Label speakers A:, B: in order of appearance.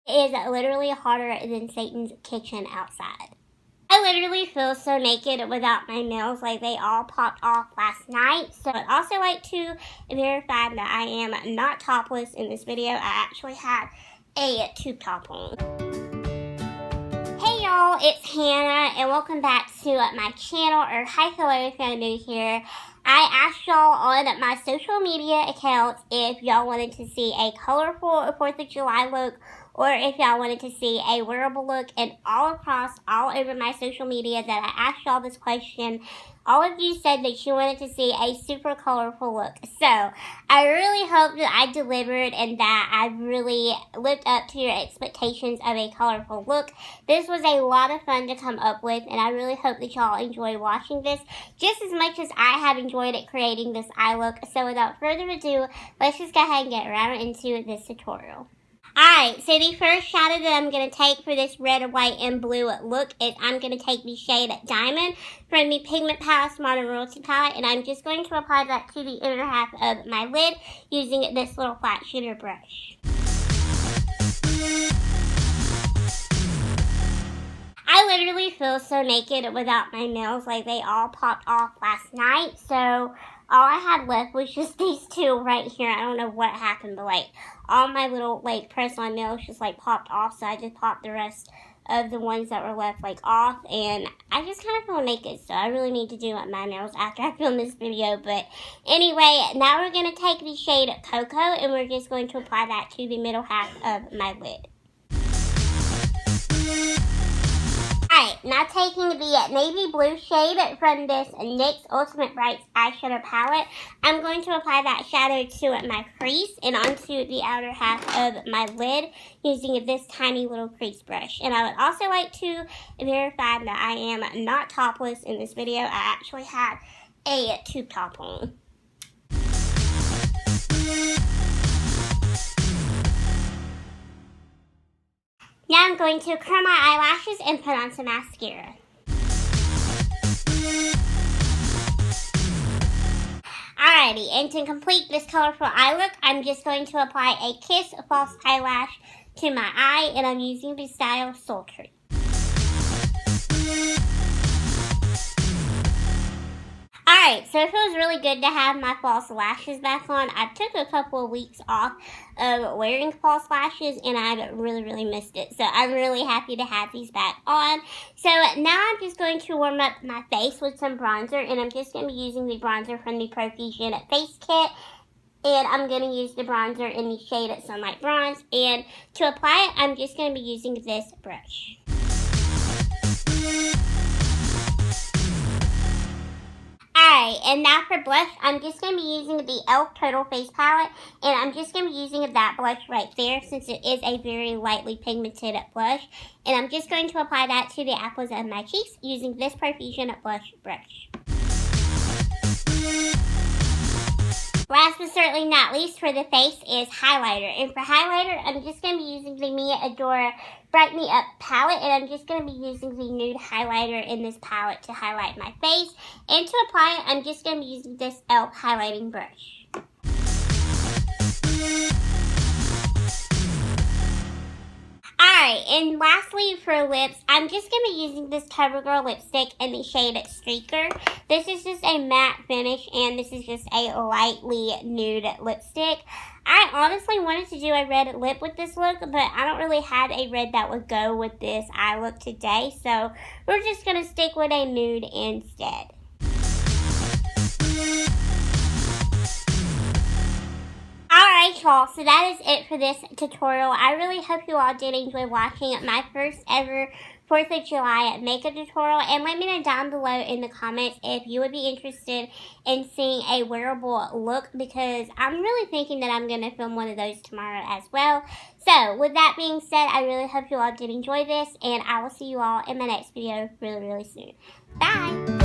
A: Is literally hotter than Satan's kitchen outside. I literally feel so naked without my nails, like they all popped off last night. So I'd also like to verify that I am not topless in this video. I actually had a tube top on. Hey y'all, it's Hannah and welcome back to my channel, or hi, hello if you're new here. I asked y'all on my social media accounts if y'all wanted to see a colorful 4th of July look, or if y'all wanted to see a wearable look, and all over my social media that I asked y'all this question, all of you said that you wanted to see a super colorful look. So I really hope that I delivered and that I really lived up to your expectations of a colorful look. This was a lot of fun to come up with, and I really hope that y'all enjoy watching this just as much as I have enjoyed it creating this eye look. So without further ado, let's just go ahead and get right into this tutorial. Alright, so the first shadow that I'm going to take for this red, white, and blue look is I'm going to take the shade Diamond from the Pigment Palace Modern Royalty palette, and I'm just going to apply that to the inner half of my lid using this little flat shooter brush. I literally feel so naked without my nails, like they all popped off last night, so all I had left was just these two right here. I don't know what happened, but like all my little like press-on nails just like popped off, so I just popped the rest of the ones that were left like off, and I just kind of feel naked, so I really need to do my nails after I film this video. But anyway, now we're going to take the shade Cocoa, and we're just going to apply that to the middle half of my lid. Alright, now taking the navy blue shade from this NYX Ultimate Brights eyeshadow palette, I'm going to apply that shadow to my crease and onto the outer half of my lid using this tiny little crease brush. And I would also like to verify that I am not topless in this video. I actually had a tube top on. Now I'm going to curl my eyelashes and put on some mascara. Alrighty, and to complete this colorful eye look, I'm just going to apply a Kiss false eyelash to my eye, and I'm using the style Sultry. Alright, so it feels really good to have my false lashes back on. I took a couple of weeks off of wearing false lashes, and I really missed it. So I'm really happy to have these back on. So now I'm just going to warm up my face with some bronzer, and I'm just going to be using the bronzer from the Profusion face kit. And I'm going to use the bronzer in the shade Sunlight Bronze. And to apply it, I'm just going to be using this brush. Alright, and now for blush, I'm just going to be using the e.l.f. Total Face Palette, and I'm just going to be using that blush right there since it is a very lightly pigmented blush. And I'm just going to apply that to the apples of my cheeks using this Profusion blush brush. Last but certainly not least for the face is highlighter. And for highlighter, I'm just going to be using the Adora Bright Me Up palette. And I'm just going to be using the nude highlighter in this palette to highlight my face. And to apply it, I'm just going to be using this e.l.f. highlighting brush. Alright, and lastly for lips, I'm just going to be using this Covergirl lipstick in the shade Streaker. This is just a matte finish, and this is just a lightly nude lipstick. I honestly wanted to do a red lip with this look, but I don't really have a red that would go with this eye look today, so we're just going to stick with a nude instead. Alright y'all, so that is it for this tutorial. I really hope you all did enjoy watching my first ever 4th of July makeup tutorial, and let me know down below in the comments if you would be interested in seeing a wearable look, because I'm really thinking that I'm going to film one of those tomorrow as well. So with that being said, I really hope you all did enjoy this, and I will see you all in my next video really soon. Bye!